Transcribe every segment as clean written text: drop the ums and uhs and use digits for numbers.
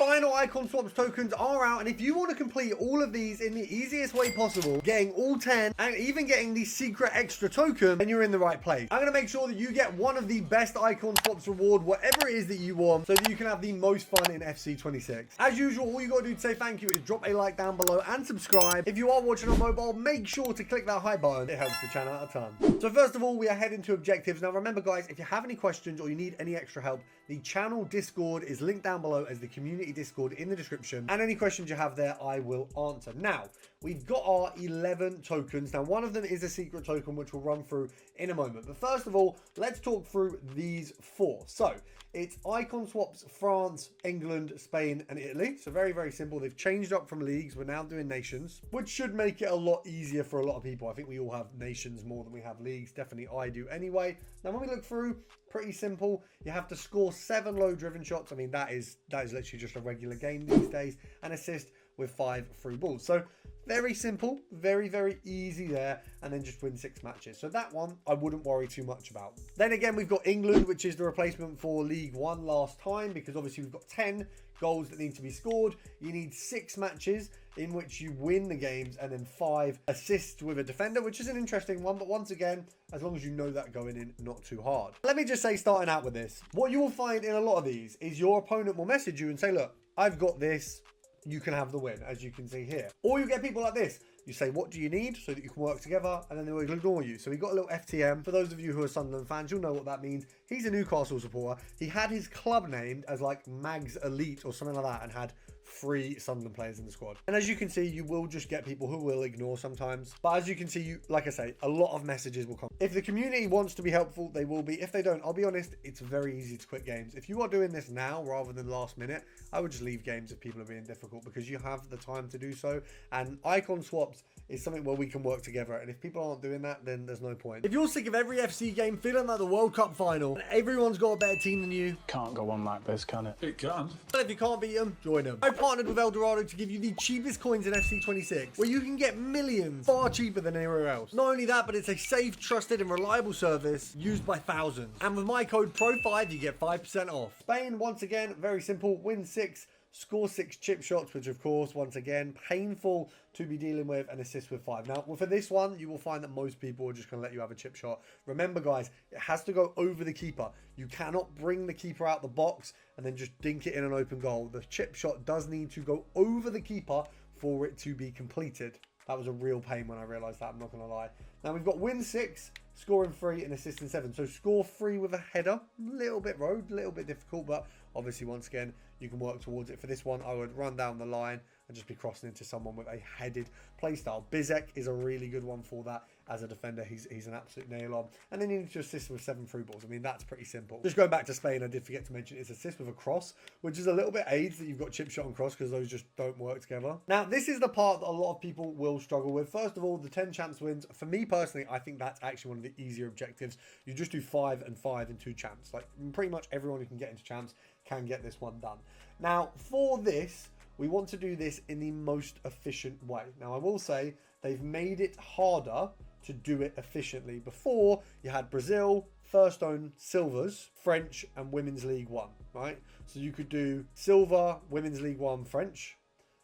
final icon swaps tokens are out, and if you want to complete all of these in the easiest way possible, getting all 10 and even getting the secret extra token, then you're in the right place. I'm going to make sure that you get one of the best icon swaps reward, whatever it is that you want, so that you can have the most fun in FC 26. As usual, all you got to do to say thank you is drop a like down below and subscribe. If you are watching on mobile, make sure to click that hype button. It helps the channel out a ton. So first of all, we are heading to objectives. Now remember guys, if you have any questions or you need any extra help, the channel Discord is linked down below as the community Discord in the description, and any questions you have there I will answer. Now we've got our 11 tokens. Now one of them is a secret token which we'll run through in a moment, but first of all let's talk through these 4. So it's icon swaps France, England, Spain and Italy. So very, very simple. They've changed up from leagues. We're now doing nations, which should make it a lot easier for a lot of people. I think we all have nations more than we have leagues. Definitely I do anyway. Now when we look through, pretty simple. You have to score 7 low driven shots. I mean, that is literally just a regular game these days, and assist with 5 free balls. So very simple, very, very easy there, and then just win 6 matches. So that one I wouldn't worry too much about. Then again, we've got England, which is the replacement for League One last time, because obviously we've got 10 goals that need to be scored. You need 6 matches in which you win the games, and then 5 assists with a defender, which is an interesting one. But once again, as long as you know that going in, not too hard. Let me just say, starting out with this, what you will find in a lot of these is your opponent will message you and say, look, I've got this. You can have the win, as you can see here. Or you get people like this. You say, what do you need, so that you can work together, and then they will ignore you. So we got a little FTM. For those of you who are Sunderland fans, you'll know what that means. He's a Newcastle supporter. He had his club named as like Mags Elite or something like that, and had 3 Sunderland players in the squad. And as you can see, you will just get people who will ignore sometimes. But as you can see, like I say, a lot of messages will come. If the community wants to be helpful, they will be. If they don't, I'll be honest, it's very easy to quit games. If you are doing this now rather than last minute, I would just leave games if people are being difficult, because you have the time to do so. And icon swaps is something where we can work together, and if people aren't doing that, then there's no point. If you're sick of every FC game feeling like the World Cup final and everyone's got a better team than you, can't go on like this, can it? It can. but if you can't beat them, join them. I partnered with Eldorado to give you the cheapest coins in FC 26, where you can get millions far cheaper than anywhere else. Not only that, but it's a safe, trusted and reliable service used by thousands. And with my code PRO5, you get 5% off. Spain, once again, very simple. Win 6, score 6 chip shots, which of course, once again, painful to be dealing with, and assist with 5. Now, for this one, you will find that most people are just going to let you have a chip shot. Remember, guys, it has to go over the keeper. You cannot bring the keeper out the box and then just dink it in an open goal. The chip shot does need to go over the keeper for it to be completed. That was a real pain when I realised that, I'm not going to lie. Now, we've got win 6, scoring 3 and assisting 7. So score 3 with a header. A little bit road, a little bit difficult, but obviously, once again, you can work towards it. For this one, I would run down the line and just be crossing into someone with a headed playstyle. Bizek is a really good one for that. As a defender, he's an absolute nail on. And then you need to assist with 7 through balls. I mean, that's pretty simple. Just going back to Spain, I did forget to mention it's assist with a cross, which is a little bit AIDS that you've got chip shot and cross, because those just don't work together. Now, this is the part that a lot of people will struggle with. First of all, the 10 champs wins. For me personally, I think that's actually one of the easier objectives. You just do 5 and 5 and 2 champs. Like pretty much everyone who can get into champs can get this one done. Now, for this, we want to do this in the most efficient way. Now, I will say they've made it harder to do it efficiently. Before, you had Brazil, first own silvers, French and Women's League 1, right? So you could do silver, Women's League 1, French.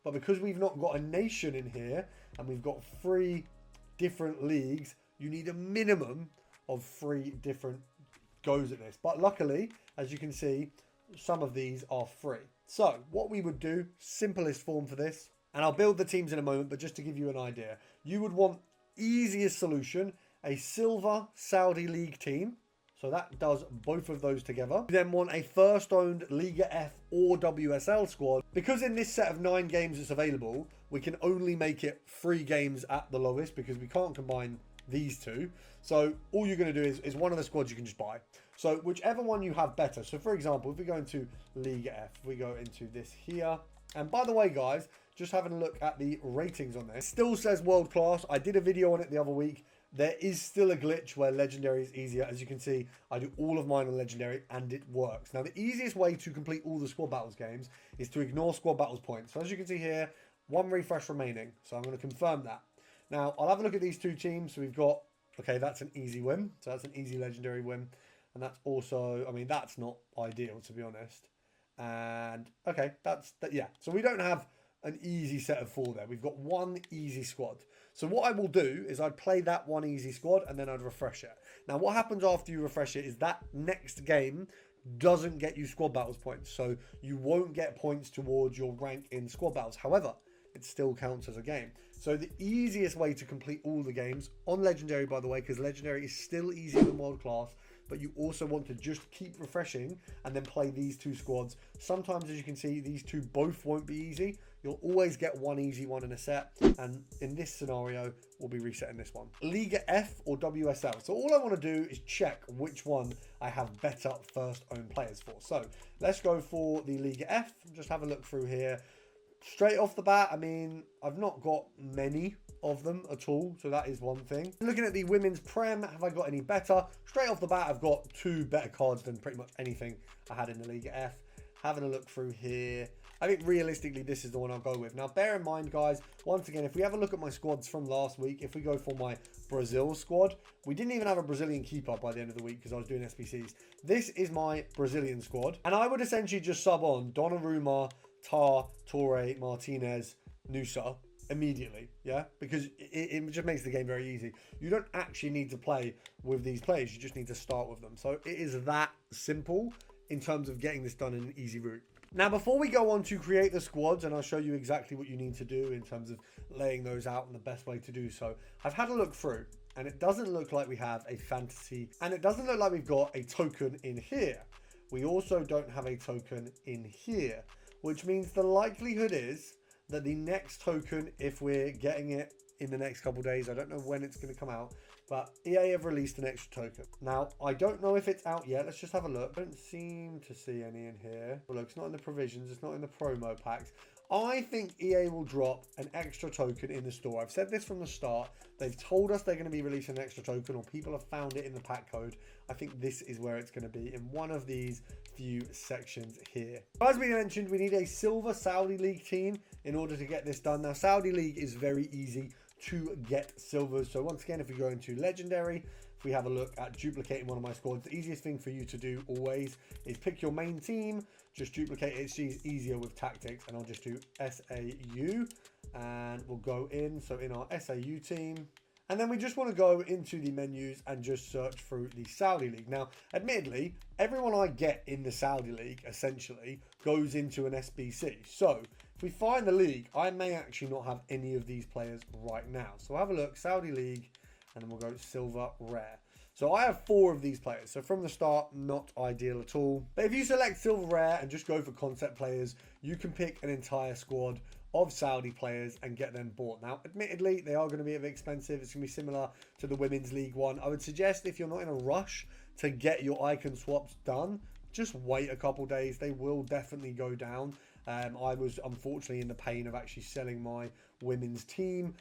But because we've not got a nation in here and we've got 3 different leagues, you need a minimum of 3 different goes at this. But luckily, as you can see, some of these are free. So what we would do, simplest form for this, and I'll build the teams in a moment, but just to give you an idea, you would want easiest solution, a silver Saudi League team. So that does both of those together. You then want a first owned Liga F or WSL squad. Because in this set of 9 games that's available, we can only make it 3 games at the lowest, because we can't combine these 2. So all you're going to do is one of the squads you can just buy. So whichever one you have better. So for example, if we go into Liga F, we go into this here. And by the way, guys, just having a look at the ratings on this, still says world class. I did a video on it the other week. There is still a glitch where legendary is easier. As you can see, I do all of mine on legendary and it works. Now, the easiest way to complete all the squad battles games is to ignore squad battles points. So as you can see here, 1 refresh remaining. So I'm going to confirm that. Now, I'll have a look at these 2 teams. So we've got, okay, that's an easy win. So that's an easy legendary win. And that's also, I mean, that's not ideal, to be honest. And okay, yeah. So we don't have an easy set of 4 there. We've got one easy squad. So what I will do is I'd play that one easy squad and then I'd refresh it. Now what happens after you refresh it is that next game doesn't get you squad battles points. So you won't get points towards your rank in squad battles. However, it still counts as a game. So the easiest way to complete all the games on Legendary, by the way, because Legendary is still easier than World Class, but you also want to just keep refreshing and then play these 2 squads. Sometimes, as you can see, these 2 both won't be easy. You'll always get one easy one in a set. And in this scenario, we'll be resetting this one. Liga F or WSL. So all I want to do is check which one I have better first own players for. So let's go for the Liga F. Just have a look through here. Straight off the bat, I mean, I've not got many of them at all, so that is one thing. Looking at the women's prem, have I got any better? Straight off the bat, I've got 2 better cards than pretty much anything I had in the Liga F. Having a look through here, I think realistically this is the one I'll go with. Now bear in mind, guys, once again, if we have a look at my squads from last week, if we go for my Brazil squad, we didn't even have a Brazilian keeper by the end of the week because I was doing SBCs. This is my Brazilian squad, and I would essentially just sub on Donnarumma, Tar, Torre, Martinez, Nusa immediately, yeah? Because it just makes the game very easy. You don't actually need to play with these players. You just need to start with them. So it is that simple in terms of getting this done in an easy route. Now, before we go on to create the squads, and I'll show you exactly what you need to do in terms of laying those out and the best way to do so, I've had a look through, and it doesn't look like we have a fantasy, and it doesn't look like we've got a token in here. We also don't have a token in here, which means the likelihood is that the next token, if we're getting it in the next couple of days, I don't know when it's going to come out, but EA have released an extra token. Now, I don't know if it's out yet. Let's just have a look. I don't seem to see any in here. Well, look, it's not in the provisions. It's not in the promo packs. I think EA will drop an extra token in the store. I've said this from the start. They've told us they're going to be releasing an extra token, or people have found it in the pack code. I think this is where it's going to be, in one of these few sections here. As we mentioned, we need a silver Saudi League team in order to get this done. Now, Saudi League is very easy to get silvers. So once again, if we go into Legendary, if we have a look at duplicating one of my squads, the easiest thing for you to do always is pick your main team, just duplicate it. It's easier with tactics, and I'll just do SAU, and we'll go in. So in our SAU team, and then we just want to go into the menus and just search through the Saudi League. Now, admittedly, everyone I get in the Saudi League essentially goes into an SBC. So if we find the league, I may actually not have any of these players right now. So have a look, Saudi League, and then we'll go silver rare. So I have 4 of these players. So from the start, not ideal at all. But if you select silver rare and just go for concept players, you can pick an entire squad of Saudi players and get them bought. Now, admittedly, they are going to be a bit expensive. It's going to be similar to the Women's League one. I would suggest if you're not in a rush to get your icon swaps done, just wait a couple days. They will definitely go down. I was unfortunately in the pain of actually selling my women's team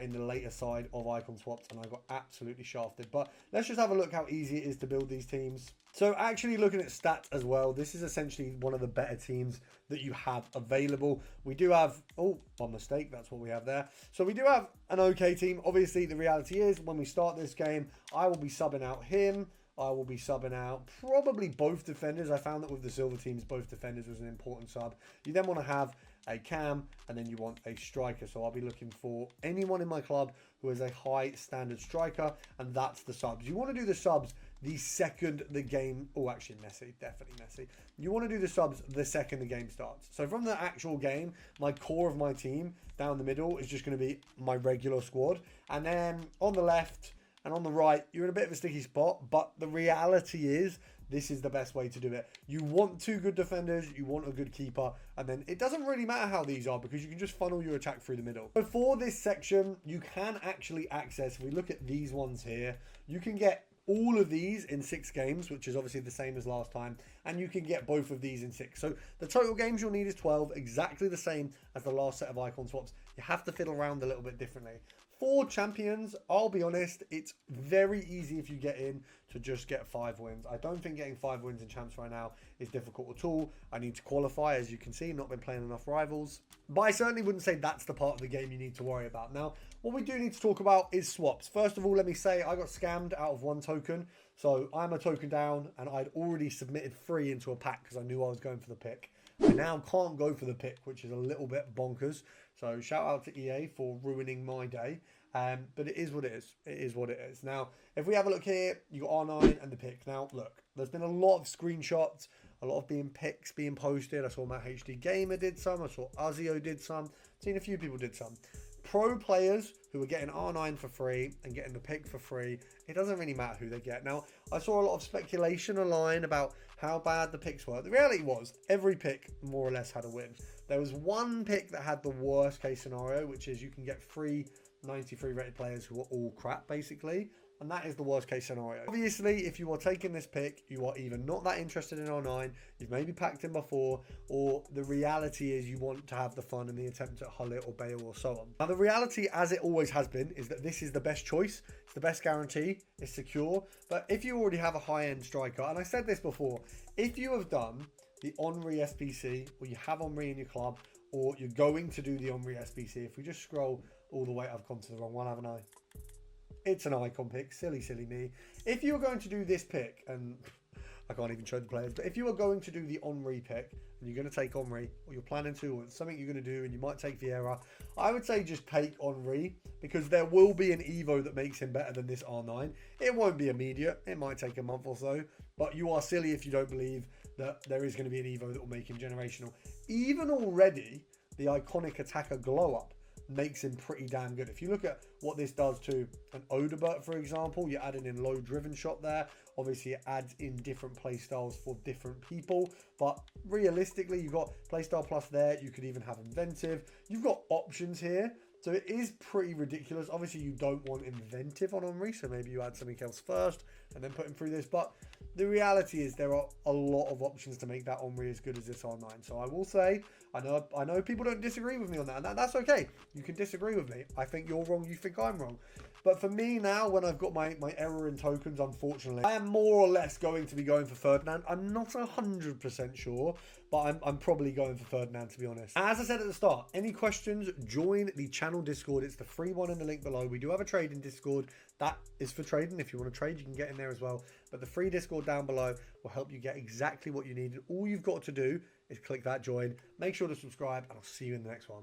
in the later side of icon swaps, and I got absolutely shafted. But let's just have a look how easy it is to build these teams. So actually looking at stats as well, this is essentially one of the better teams that you have available. We do have, oh, by mistake, that's what we have there. So we do have an okay team. Obviously, the reality is when we start this game, I will be subbing out him. I will be subbing out probably both defenders. I found that with the silver teams, both defenders was an important sub. You then want to have a cam, and then you want a striker. So I'll be looking for anyone in my club who is a high standard striker, and that's the subs. You want to do the subs the second the game, oh, actually Messi, definitely Messi. You want to do the subs the second the game starts. So from the actual game, my core of my team down the middle is just going to be my regular squad. And then on the left and on the right, you're in a bit of a sticky spot, but the reality is this is the best way to do it. You want 2 good defenders, you want a good keeper, and then it doesn't really matter how these are because you can just funnel your attack through the middle. So for this section, you can actually access, if we look at these ones here, you can get all of these in 6 games, which is obviously the same as last time, and you can get both of these in 6. So the total games you'll need is 12, exactly the same as the last set of icon swaps. You have to fiddle around a little bit differently. For champions, I'll be honest, it's very easy if you get in to just get 5 wins. I don't think getting 5 wins in champs right now is difficult at all. I need to qualify, as you can see, not been playing enough rivals. But I certainly wouldn't say that's the part of the game you need to worry about. Now, what we do need to talk about is swaps. First of all, let me say I got scammed out of 1 token. So I'm a token down, and I'd already submitted 3 into a pack because I knew I was going for the pick. I now can't go for the pick, which is a little bit bonkers. So shout out to EA for ruining my day. But it is what it is. It is what it is. Now, if we have a look here, you got R9 and the pick. Now, look, there's been a lot of screenshots, a lot of picks being posted. I saw Matt HD Gamer did some. I saw Azio did some. Seen a few people did some. Pro players who are getting R9 for free and getting the pick for free, it doesn't really matter who they get. Now, I saw a lot of speculation online about how bad the picks were. The reality was every pick more or less had a win. There was one pick that had the worst case scenario, which is you can get free 93 rated players who are all crap, basically. And that is the worst case scenario. Obviously, if you are taking this pick, you are either not that interested in R9, you've maybe packed him before, or the reality is you want to have the fun and the attempt at Hullet or Bale or so on. Now, the reality, as it always has been, is that this is the best choice. It's the best guarantee. It's secure. But if you already have a high-end striker, and I said this before, if you have done the Henry SBC, or you have Henry in your club, or you're going to do the Henry SBC, if we just scroll all the way, I've gone to the wrong one, haven't I? It's an icon pick, silly me. If you are going to do this pick, and I can't even show the players, but if you are going to do the Henry pick, and you're going to take Henry, or you're planning to, or it's something you're going to do, and you might take Vieira, I would say just take Henry, because there will be an Evo that makes him better than this R9. It won't be immediate, it might take a month or so, but you are silly if you don't believe that there is going to be an Evo that will make him generational. Even already, the iconic attacker glow up makes him pretty damn good. If you look at what this does to an Odebert, for example, you're adding in low driven shot there. Obviously, it adds in different play styles for different people, but realistically, you've got playstyle plus there. You could even have inventive. You've got options here. So it is pretty ridiculous. Obviously, you don't want inventive on Henry, so maybe you add something else first and then put him through this. But the reality is there are a lot of options to make that Henry as good as this R9. So I will say, I know people don't disagree with me on that, and that's okay. You can disagree with me. I think you're wrong, you think I'm wrong. But for me now, when I've got my error in tokens, unfortunately, I am more or less going to be going for Ferdinand. I'm not 100% sure, but I'm probably going for Ferdinand, to be honest. As I said at the start, any questions, join the channel Discord. It's the free one in the link below. We do have a trading Discord. That is for trading. If you want to trade, you can get in there as well. But the free Discord down below will help you get exactly what you need. And all you've got to do is click that join. Make sure to subscribe, and I'll see you in the next one.